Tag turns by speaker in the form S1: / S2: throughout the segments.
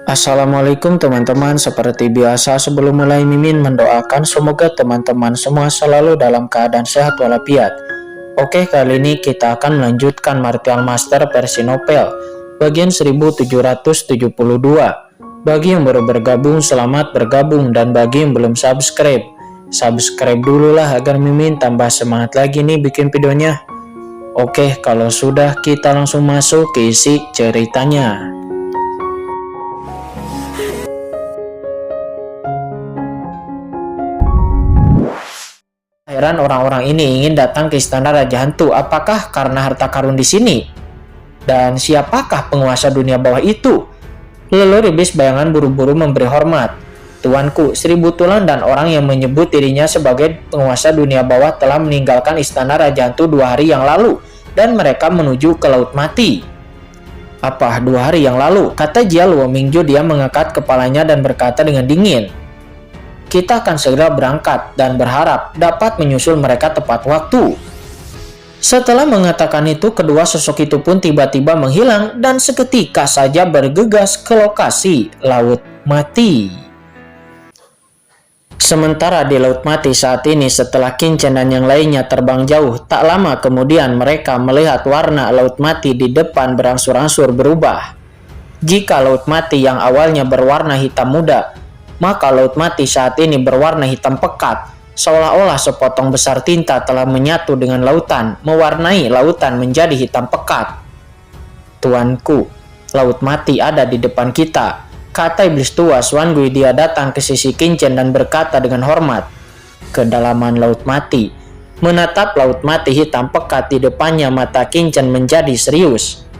S1: Assalamualaikum teman-teman, seperti biasa sebelum mulai Mimin mendoakan semoga teman-teman semua selalu dalam keadaan sehat walafiat. Oke, kali ini kita akan melanjutkan Martial Master versi novel bagian 1772. Bagi yang baru bergabung, selamat bergabung, dan bagi yang belum subscribe dulu lah agar Mimin tambah semangat lagi nih bikin videonya. Oke, kalau sudah kita langsung masuk ke isi ceritanya. Heran orang-orang ini ingin datang ke istana Raja Hantu. Apakah karena harta karun di sini? Dan siapakah penguasa dunia bawah itu? Leluhur iblis bayangan buru-buru memberi hormat. Tuanku, Seribu Tulang dan orang yang menyebut dirinya sebagai penguasa dunia bawah telah meninggalkan istana Raja Hantu 2 hari yang lalu dan mereka menuju ke Laut Mati. Apa 2 hari yang lalu? Kata Jia Luo Mingju. Dia mengangkat kepalanya dan berkata dengan dingin. Kita akan segera berangkat dan berharap dapat menyusul mereka tepat waktu. Setelah mengatakan itu, kedua sosok itu pun tiba-tiba menghilang dan seketika saja bergegas ke lokasi Laut Mati. Sementara di Laut Mati saat ini, setelah Qin Chen dan yang lainnya terbang jauh, tak lama kemudian mereka melihat warna Laut Mati di depan berangsur-angsur berubah. Jika Laut Mati yang awalnya berwarna hitam muda, maka Laut Mati saat ini berwarna hitam pekat, seolah-olah sepotong besar tinta telah menyatu dengan lautan, mewarnai lautan menjadi hitam pekat. Tuanku, Laut Mati ada di depan kita, kata iblis tua Xuan Gui. Dia datang ke sisi Qin Chen dan berkata dengan hormat. Kedalaman Laut Mati, menatap Laut Mati hitam pekat di depannya, mata Qin Chen menjadi serius.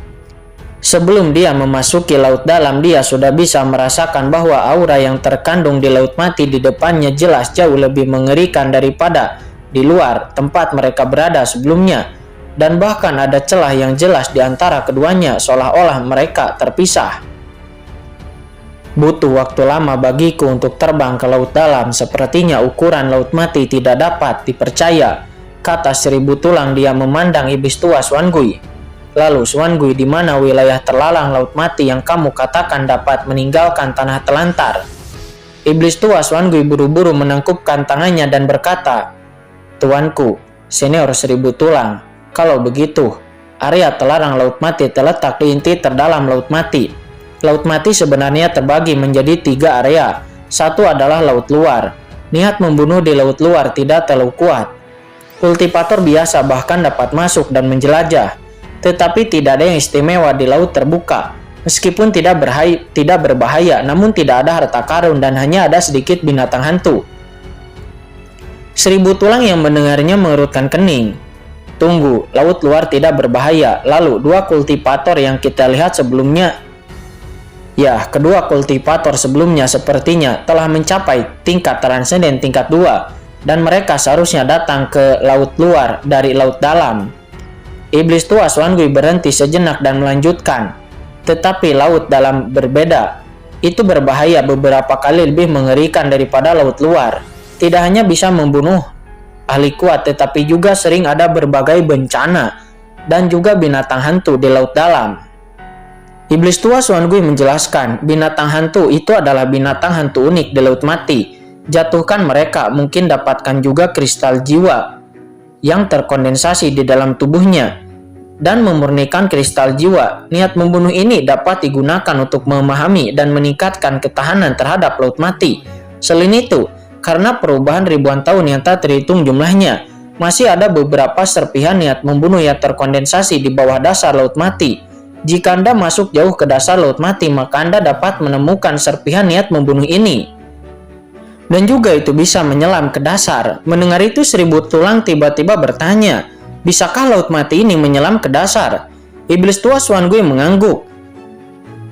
S1: Sebelum dia memasuki laut dalam, dia sudah bisa merasakan bahwa aura yang terkandung di Laut Mati di depannya jelas jauh lebih mengerikan daripada di luar tempat mereka berada sebelumnya. Dan bahkan ada celah yang jelas di antara keduanya, seolah-olah mereka terpisah. Butuh waktu lama bagiku untuk terbang ke laut dalam. Sepertinya ukuran Laut Mati tidak dapat dipercaya, kata Seribu Tulang. Dia memandang iblis tua Xuan Gui. Lalu Xuan Gui, di mana wilayah terlalang Laut Mati yang kamu katakan dapat meninggalkan tanah telantar? Iblis tua Xuan Gui buru-buru menangkupkan tangannya dan berkata, Tuanku, Senior Seribu Tulang, kalau begitu, area terlarang Laut Mati terletak di inti terdalam Laut Mati. Laut Mati sebenarnya terbagi menjadi 3 area. Satu adalah laut luar. Niat membunuh di laut luar tidak terlalu kuat. Kultivator biasa bahkan dapat masuk dan menjelajah. Tetapi tidak ada yang istimewa di laut terbuka. Meskipun tidak berbahaya, namun tidak ada harta karun dan hanya ada sedikit binatang hantu. Seribu Tulang yang mendengarnya mengerutkan kening. Tunggu, laut luar tidak berbahaya. Lalu 2 kultivator yang kita lihat sebelumnya. Ya, kedua kultivator sebelumnya sepertinya telah mencapai tingkat transenden tingkat 2. Dan mereka seharusnya datang ke laut luar dari laut dalam. Iblis tua Xuan Gui berhenti sejenak dan melanjutkan. Tetapi laut dalam berbeda. Itu berbahaya beberapa kali lebih mengerikan daripada laut luar. Tidak hanya bisa membunuh ahli kuat, tetapi juga sering ada berbagai bencana dan juga binatang hantu di laut dalam. Iblis tua Xuan Gui menjelaskan, binatang hantu itu adalah binatang hantu unik di Laut Mati. Jatuhkan mereka, mungkin dapatkan juga kristal jiwa yang terkondensasi di dalam tubuhnya dan memurnikan kristal jiwa. Niat membunuh ini dapat digunakan untuk memahami dan meningkatkan ketahanan terhadap Laut Mati. Selain itu, karena perubahan ribuan tahun yang tak terhitung jumlahnya, masih ada beberapa serpihan niat membunuh yang terkondensasi di bawah dasar Laut Mati. Jika Anda masuk jauh ke dasar Laut Mati, maka Anda dapat menemukan serpihan niat membunuh ini. Dan juga itu bisa menyelam ke dasar. Mendengar itu, Seribu Tulang tiba-tiba bertanya, bisakah Laut Mati ini menyelam ke dasar? Iblis tua Xuan Gui mengangguk.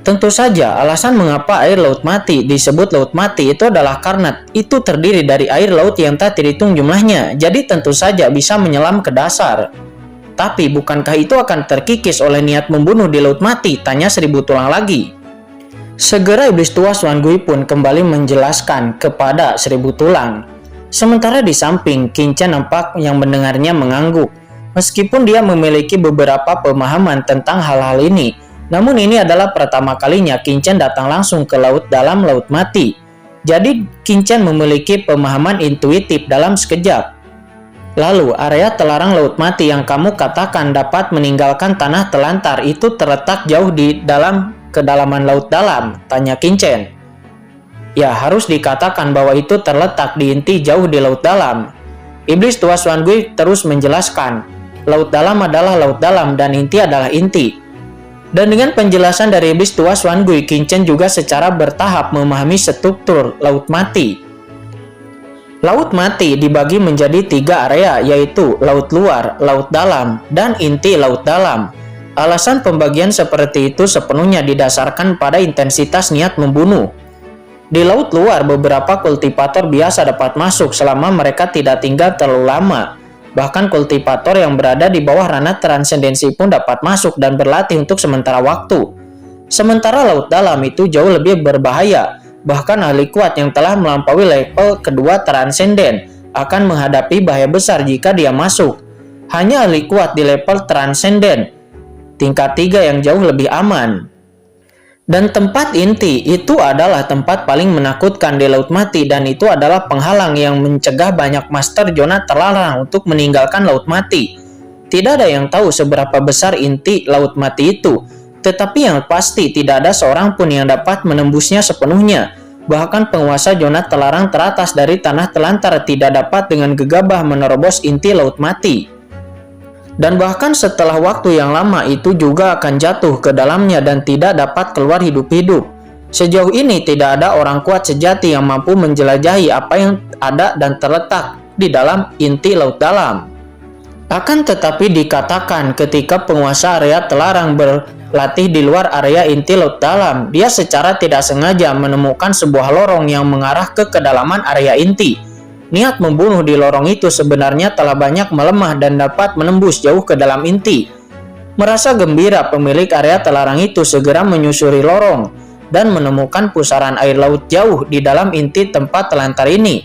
S1: Tentu saja, alasan mengapa air Laut Mati disebut Laut Mati itu adalah karena itu terdiri dari air laut yang tak terhitung jumlahnya. Jadi tentu saja bisa menyelam ke dasar. Tapi bukankah itu akan terkikis oleh niat membunuh di Laut Mati? Tanya Seribu Tulang lagi. Segera iblis tua Xuan Gui pun kembali menjelaskan kepada Seribu Tulang. Sementara di samping, Qin Chen nampak yang mendengarnya mengangguk. Meskipun dia memiliki beberapa pemahaman tentang hal-hal ini, Namun ini adalah pertama kalinya Qin-Chen datang langsung ke laut dalam laut mati. Jadi Qin-Chen memiliki pemahaman intuitif dalam sekejap. Lalu area telarang laut mati yang kamu katakan dapat meninggalkan tanah telantar itu terletak jauh di dalam kedalaman laut dalam? Tanya Qin-Chen. Ya, harus dikatakan bahwa itu terletak di inti jauh di laut dalam. Iblis tua Xuan Gui terus menjelaskan, laut dalam adalah laut dalam dan inti adalah inti. Dan dengan penjelasan dari iblis tua Xuan Gui, Qin-Chen juga secara bertahap memahami struktur laut mati. Laut mati dibagi menjadi 3 area, yaitu laut luar, laut dalam, dan inti laut dalam. Alasan pembagian seperti itu sepenuhnya didasarkan pada intensitas niat membunuh. Di laut luar, beberapa kultivator biasa dapat masuk selama mereka tidak tinggal terlalu lama. Bahkan kultivator yang berada di bawah ranah transendensi pun dapat masuk dan berlatih untuk sementara waktu. Sementara laut dalam itu jauh lebih berbahaya. Bahkan ahli kuat yang telah melampaui level kedua transenden akan menghadapi bahaya besar jika dia masuk. Hanya ahli kuat di level transenden tingkat 3 yang jauh lebih aman. Dan tempat inti itu adalah tempat paling menakutkan di laut mati, dan itu adalah penghalang yang mencegah banyak master zona terlarang untuk meninggalkan laut mati. Tidak ada yang tahu seberapa besar inti laut mati itu, tetapi yang pasti tidak ada seorang pun yang dapat menembusnya sepenuhnya. Bahkan penguasa zona terlarang teratas dari tanah telantar tidak dapat dengan gegabah menerobos inti laut mati. Dan bahkan setelah waktu yang lama itu juga akan jatuh ke dalamnya dan tidak dapat keluar hidup-hidup. Sejauh ini tidak ada orang kuat sejati yang mampu menjelajahi apa yang ada dan terletak di dalam inti laut dalam. Akan tetapi dikatakan ketika penguasa area terlarang berlatih di luar area inti laut dalam, dia secara tidak sengaja menemukan sebuah lorong yang mengarah ke kedalaman area inti. Niat membunuh di lorong itu sebenarnya telah banyak melemah dan dapat menembus jauh ke dalam inti. Merasa gembira, pemilik area terlarang itu segera menyusuri lorong dan menemukan pusaran air laut jauh di dalam inti tempat telantar ini.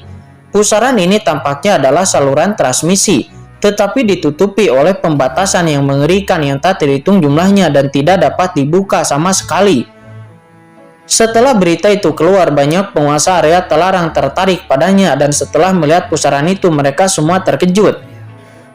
S1: Pusaran ini tampaknya adalah saluran transmisi, tetapi ditutupi oleh pembatasan yang mengerikan yang tak terhitung jumlahnya dan tidak dapat dibuka sama sekali. Setelah berita itu keluar, banyak penguasa area terlarang tertarik padanya, dan setelah melihat pusaran itu mereka semua terkejut.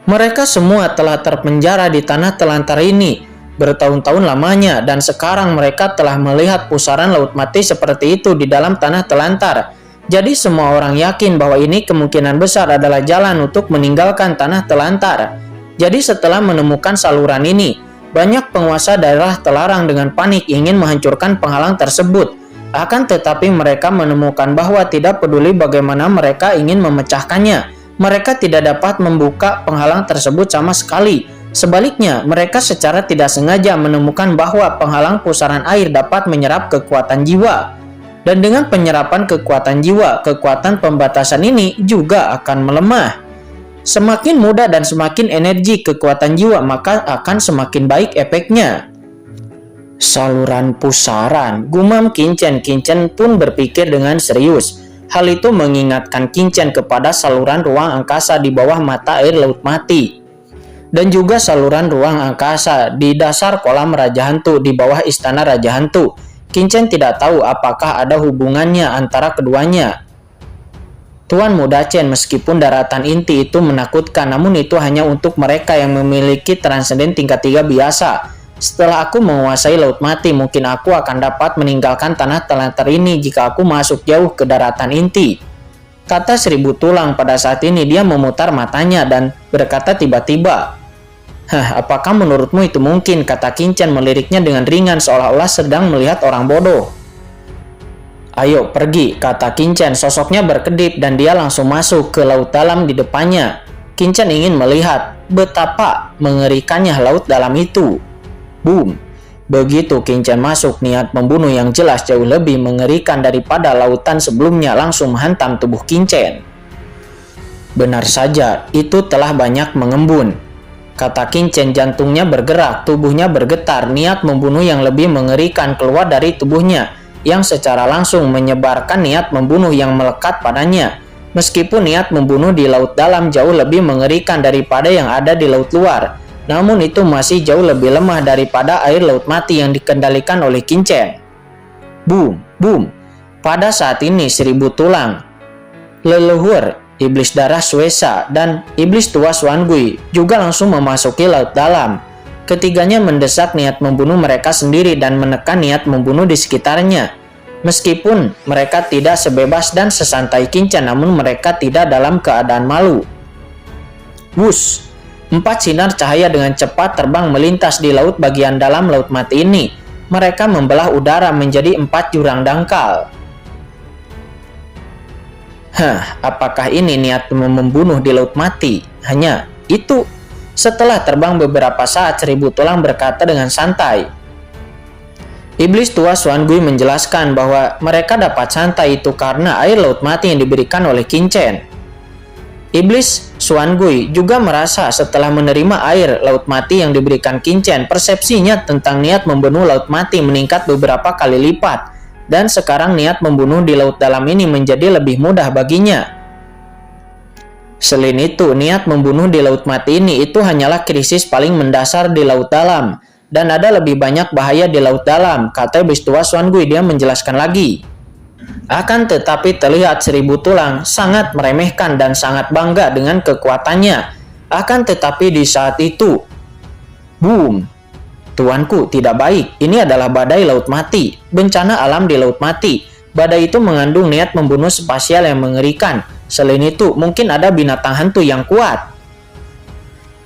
S1: Mereka semua telah terpenjara di tanah telantar ini bertahun-tahun lamanya, dan sekarang mereka telah melihat pusaran laut mati seperti itu di dalam tanah telantar. Jadi semua orang yakin bahwa ini kemungkinan besar adalah jalan untuk meninggalkan tanah telantar. Jadi setelah menemukan saluran ini, banyak penguasa daerah terlarang dengan panik ingin menghancurkan penghalang tersebut. Akan tetapi mereka menemukan bahwa tidak peduli bagaimana mereka ingin memecahkannya, mereka tidak dapat membuka penghalang tersebut sama sekali. Sebaliknya, mereka secara tidak sengaja menemukan bahwa penghalang pusaran air dapat menyerap kekuatan jiwa. Dan dengan penyerapan kekuatan jiwa, kekuatan pembatasan ini juga akan melemah. Semakin mudah dan semakin energi kekuatan jiwa, maka akan semakin baik efeknya. Saluran pusaran, gumam Qin-Chen. Qin-Chen pun berpikir dengan serius. Hal itu mengingatkan Qin-Chen kepada saluran ruang angkasa di bawah mata air laut mati. Dan juga saluran ruang angkasa di dasar kolam Raja Hantu di bawah istana Raja Hantu. Qin-Chen tidak tahu apakah ada hubungannya antara keduanya. Tuan Muda Chen, meskipun daratan inti itu menakutkan, namun itu hanya untuk mereka yang memiliki transenden tingkat 3 biasa. Setelah aku menguasai laut mati, mungkin aku akan dapat meninggalkan tanah telantar ini jika aku masuk jauh ke daratan inti. Kata Seribu Tulang. Pada saat ini dia memutar matanya dan berkata tiba-tiba, apakah menurutmu itu mungkin? Kata Qin-Chen meliriknya dengan ringan seolah-olah sedang melihat orang bodoh. Ayo pergi, kata Qin-Chen. Sosoknya berkedip dan dia langsung masuk ke laut dalam di depannya. Qin-Chen ingin melihat betapa mengerikannya laut dalam itu. Boom! Begitu Qin-Chen masuk, niat membunuh yang jelas jauh lebih mengerikan daripada lautan sebelumnya langsung menghantam tubuh Qin-Chen. Benar saja, itu telah banyak mengembun. Kata Qin-Chen, jantungnya bergerak, tubuhnya bergetar, niat membunuh yang lebih mengerikan keluar dari tubuhnya, yang secara langsung menyebarkan niat membunuh yang melekat padanya. Meskipun niat membunuh di laut dalam jauh lebih mengerikan daripada yang ada di laut luar, namun itu masih jauh lebih lemah daripada air laut mati yang dikendalikan oleh Qin-Chen. Boom, boom. Pada saat ini 1000 tulang, leluhur iblis darah Suesa dan iblis tua Xuangui juga langsung memasuki laut dalam. Ketiganya mendesak niat membunuh mereka sendiri dan menekan niat membunuh di sekitarnya. Meskipun mereka tidak sebebas dan sesantai Qin-Chen, namun mereka tidak dalam keadaan malu. Wush! 4 sinar cahaya dengan cepat terbang melintas di laut bagian dalam laut mati ini. Mereka membelah udara menjadi 4 jurang dangkal. Apakah ini niat membunuh di laut mati? Hanya itu. Setelah terbang beberapa saat, 1000 tulang berkata dengan santai. Iblis tua Xuangui menjelaskan bahwa mereka dapat santai itu karena air laut mati yang diberikan oleh Qin-Chen. Iblis Xuangui juga merasa setelah menerima air laut mati yang diberikan Qin-Chen, persepsinya tentang niat membunuh laut mati meningkat beberapa kali lipat, dan sekarang niat membunuh di laut dalam ini menjadi lebih mudah baginya. Selain itu, niat membunuh di laut mati ini itu hanyalah krisis paling mendasar di laut dalam, dan ada lebih banyak bahaya di laut dalam, kata iblis tua Xuangui. Dia menjelaskan lagi. Akan tetapi terlihat 1000 tulang sangat meremehkan dan sangat bangga dengan kekuatannya. Akan tetapi di saat itu, boom! Tuanku, tidak baik. Ini adalah badai laut mati, bencana alam di laut mati. Badai itu mengandung niat membunuh spasial yang mengerikan. Selain itu, mungkin ada binatang hantu yang kuat,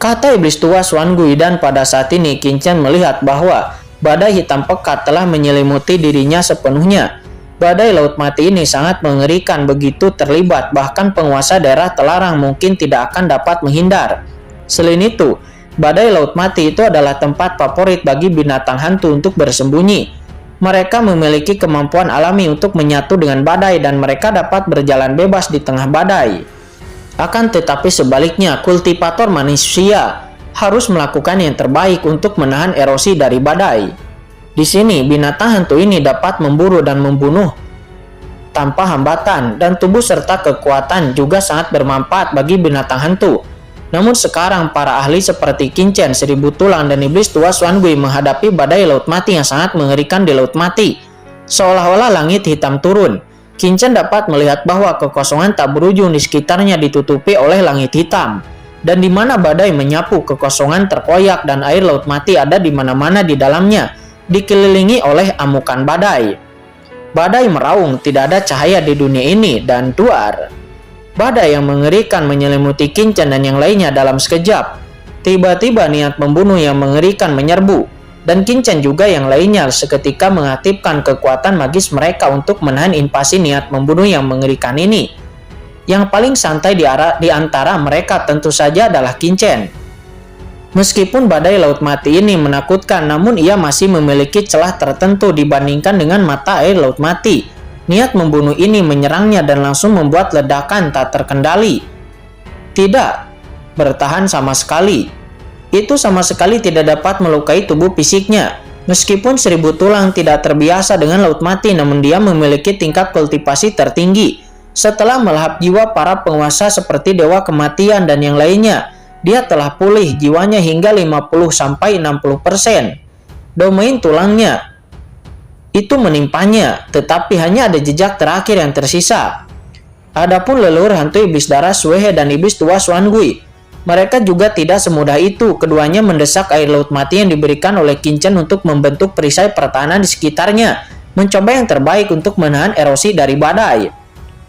S1: kata iblis tua Xuangui. Dan pada saat ini Qin-Chen melihat bahwa badai hitam pekat telah menyelimuti dirinya sepenuhnya. Badai laut mati ini sangat mengerikan, begitu terlibat, bahkan penguasa daerah terlarang mungkin tidak akan dapat menghindar. Selain itu, badai laut mati itu adalah tempat favorit bagi binatang hantu untuk bersembunyi. Mereka memiliki kemampuan alami untuk menyatu dengan badai dan mereka dapat berjalan bebas di tengah badai. Akan tetapi sebaliknya, kultivator manusia harus melakukan yang terbaik untuk menahan erosi dari badai. Di sini, binatang hantu ini dapat memburu dan membunuh tanpa hambatan, dan tubuh serta kekuatan juga sangat bermanfaat bagi binatang hantu. Namun sekarang, para ahli seperti Qin-Chen, 1000 tulang, dan iblis tua Xuangui menghadapi badai laut mati yang sangat mengerikan di laut mati. Seolah-olah langit hitam turun. Qin-Chen dapat melihat bahwa kekosongan tak berujung di sekitarnya ditutupi oleh langit hitam. Dan di mana badai menyapu, kekosongan terkoyak dan air laut mati ada di mana-mana di dalamnya, dikelilingi oleh amukan badai. Badai meraung, tidak ada cahaya di dunia ini, dan duar. Badai yang mengerikan menyelimuti Qin-Chen dan yang lainnya dalam sekejap. Tiba-tiba niat membunuh yang mengerikan menyerbu, dan Qin-Chen juga yang lainnya seketika mengaktifkan kekuatan magis mereka untuk menahan invasi niat membunuh yang mengerikan ini. Yang paling santai di antara mereka tentu saja adalah Qin-Chen. Meskipun badai laut mati ini menakutkan, namun ia masih memiliki celah tertentu dibandingkan dengan mata air laut mati. Niat membunuh ini menyerangnya dan langsung membuat ledakan tak terkendali. Tidak bertahan sama sekali. Itu sama sekali tidak dapat melukai tubuh fisiknya. Meskipun 1000 tulang tidak terbiasa dengan laut mati, namun dia memiliki tingkat kultivasi tertinggi. Setelah melahap jiwa para penguasa seperti Dewa Kematian dan yang lainnya, dia telah pulih jiwanya hingga 50-60%. Domain tulangnya itu menimpanya, tetapi hanya ada jejak terakhir yang tersisa. Adapun leluhur hantu iblis darah Suehe dan iblis tua Xuangui, mereka juga tidak semudah itu. Keduanya mendesak air laut mati yang diberikan oleh Qin-Chen untuk membentuk perisai pertahanan di sekitarnya, mencoba yang terbaik untuk menahan erosi dari badai.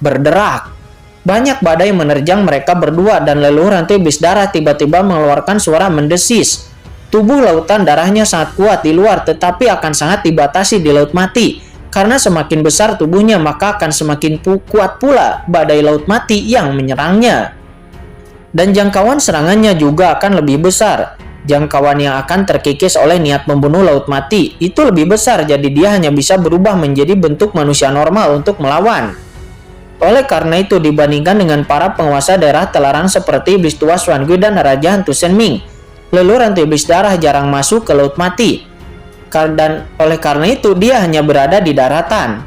S1: Berderak. Banyak badai menerjang mereka berdua dan leluhur hantu iblis darah tiba-tiba mengeluarkan suara mendesis. Tubuh lautan darahnya sangat kuat di luar, tetapi akan sangat dibatasi di laut mati. Karena semakin besar tubuhnya, maka akan semakin kuat pula badai laut mati yang menyerangnya. Dan jangkauan serangannya juga akan lebih besar. Jangkauan yang akan terkikis oleh niat membunuh laut mati itu lebih besar, jadi dia hanya bisa berubah menjadi bentuk manusia normal untuk melawan. Oleh karena itu, dibandingkan dengan para penguasa daerah terlarang seperti iblis tua Xuangui dan Raja Hantu Shenming, leluhur hantu iblis darah jarang masuk ke laut mati. Dan oleh karena itu, dia hanya berada di daratan.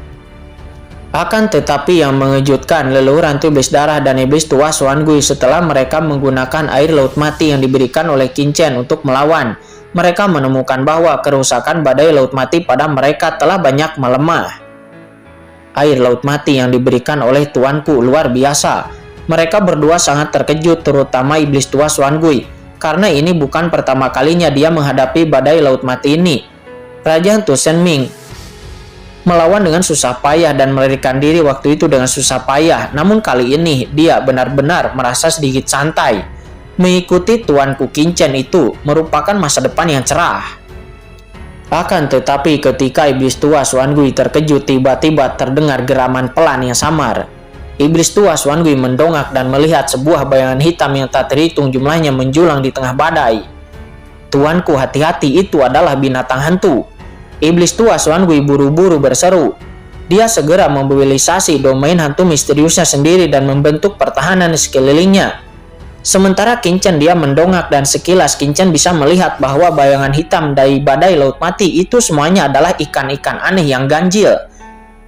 S1: Akan tetapi yang mengejutkan, leluhur hantu iblis darah dan iblis tua Xuan Gui setelah mereka menggunakan air laut mati yang diberikan oleh Qin Chen untuk melawan, mereka menemukan bahwa kerusakan badai laut mati pada mereka telah banyak melemah. Air laut mati yang diberikan oleh tuanku luar biasa. Mereka berdua sangat terkejut, terutama iblis tua Xuan Gui, karena ini bukan pertama kalinya dia menghadapi badai laut mati ini. Raja Hantu Shen Ming melawan dengan susah payah dan melarikan diri waktu itu dengan susah payah, namun kali ini dia benar-benar merasa sedikit santai. Mengikuti tuanku Qin Chen itu merupakan masa depan yang cerah. Akan tetapi ketika iblis tua Xuan Gui terkejut, tiba-tiba terdengar geraman pelan yang samar. Iblis tua Xuan Gui mendongak dan melihat sebuah bayangan hitam yang tak terhitung jumlahnya menjulang di tengah badai. Tuanku, hati-hati, itu adalah binatang hantu. Iblis tua Xuan Gui buru-buru berseru. Dia segera memobilisasi domain hantu misteriusnya sendiri dan membentuk pertahanan di sekelilingnya. Sementara Qin Chen dia mendongak dan sekilas Qin Chen bisa melihat bahwa bayangan hitam dari badai laut mati itu semuanya adalah ikan-ikan aneh yang ganjil.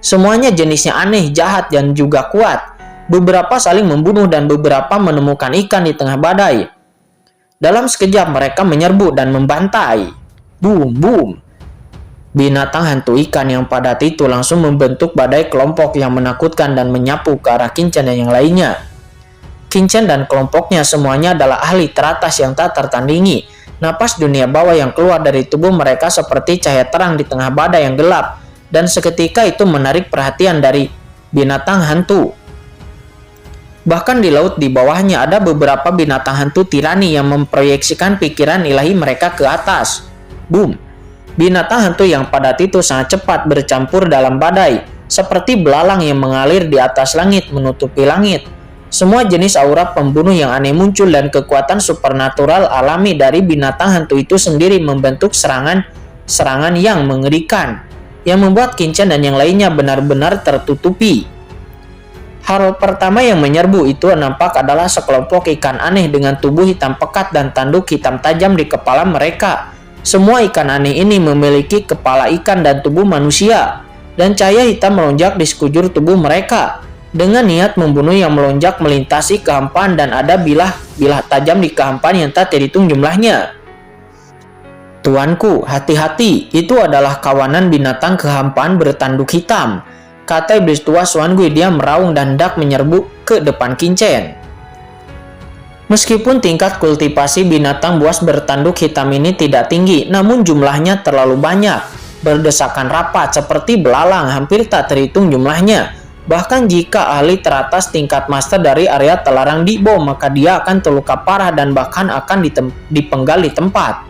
S1: Semuanya jenisnya aneh, jahat, dan juga kuat. Beberapa saling membunuh dan beberapa menemukan ikan di tengah badai. Dalam sekejap mereka menyerbu dan membantai. Boom, boom. Binatang hantu ikan yang padat itu langsung membentuk badai kelompok yang menakutkan dan menyapu ke arah Qin Chen dan yang lainnya. Qin Chen dan kelompoknya semuanya adalah ahli teratas yang tak tertandingi. Napas dunia bawah yang keluar dari tubuh mereka seperti cahaya terang di tengah badai yang gelap, dan seketika itu menarik perhatian dari binatang hantu. Bahkan di laut di bawahnya ada beberapa binatang hantu tirani yang memproyeksikan pikiran ilahi mereka ke atas. Boom! Binatang hantu yang padat itu sangat cepat bercampur dalam badai, seperti belalang yang mengalir di atas langit menutupi langit. Semua jenis aura pembunuh yang aneh muncul dan kekuatan supernatural alami dari binatang hantu itu sendiri membentuk serangan yang mengerikan, yang membuat Qin Chen dan yang lainnya benar-benar tertutupi. Hal pertama yang menyerbu itu nampak adalah sekelompok ikan aneh dengan tubuh hitam pekat dan tanduk hitam tajam di kepala mereka. Semua ikan aneh ini memiliki kepala ikan dan tubuh manusia, dan cahaya hitam melonjak di sekujur tubuh mereka dengan niat membunuh yang melonjak melintasi kehampaan, dan ada bilah tajam di kehampaan yang tak terhitung jumlahnya. Tuanku, hati-hati, itu adalah kawanan binatang kehampaan bertanduk hitam, kata iblis tua Xuan Gui. Dia meraung dan hendak menyerbu ke depan Qin Chen. Meskipun tingkat kultivasi binatang buas bertanduk hitam ini tidak tinggi, namun jumlahnya terlalu banyak, berdesakan rapat seperti belalang, hampir tak terhitung jumlahnya. Bahkan jika ahli teratas tingkat master dari area terlarang dibom, maka dia akan terluka parah dan bahkan akan dipenggal di tempat.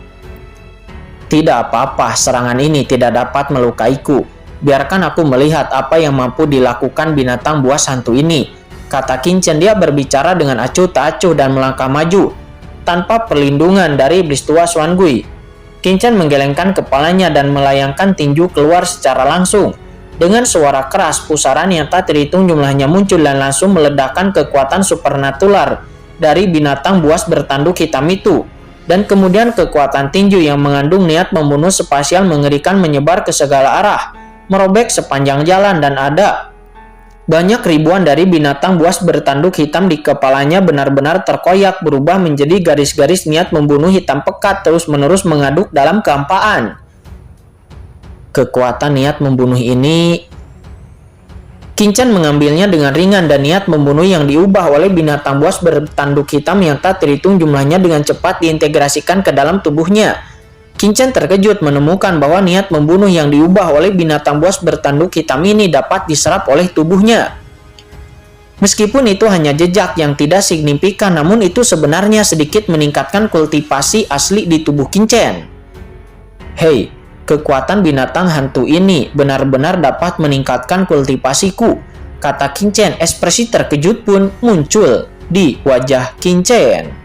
S1: Tidak apa-apa, serangan ini tidak dapat melukaiku. Biarkan aku melihat apa yang mampu dilakukan binatang buas hantu ini, kata Qin Chen. Dia berbicara dengan acuh tak acuh dan melangkah maju tanpa perlindungan dari iblis tua Xuan Gui. Qin Chen menggelengkan kepalanya dan melayangkan tinju keluar secara langsung. Dengan suara keras, pusaran yang tak terhitung jumlahnya muncul dan langsung meledakkan kekuatan supernatural dari binatang buas bertanduk hitam itu. Dan kemudian kekuatan tinju yang mengandung niat membunuh spasial mengerikan menyebar ke segala arah, merobek sepanjang jalan, dan ada banyak ribuan dari binatang buas bertanduk hitam di kepalanya benar-benar terkoyak, berubah menjadi garis-garis niat membunuh hitam pekat terus-menerus mengaduk dalam kehampaan. Kekuatan niat membunuh ini, Qin Chen mengambilnya dengan ringan, dan niat membunuh yang diubah oleh binatang buas bertanduk hitam yang tak terhitung jumlahnya dengan cepat diintegrasikan ke dalam tubuhnya. Qin Chen terkejut menemukan bahwa niat membunuh yang diubah oleh binatang buas bertanduk hitam ini dapat diserap oleh tubuhnya. Meskipun itu hanya jejak yang tidak signifikan, namun itu sebenarnya sedikit meningkatkan kultivasi asli di tubuh Qin Chen. Hei, kekuatan binatang hantu ini benar-benar dapat meningkatkan kultivasiku, kata Qin Chen. Ekspresi terkejut pun muncul di wajah Qin Chen.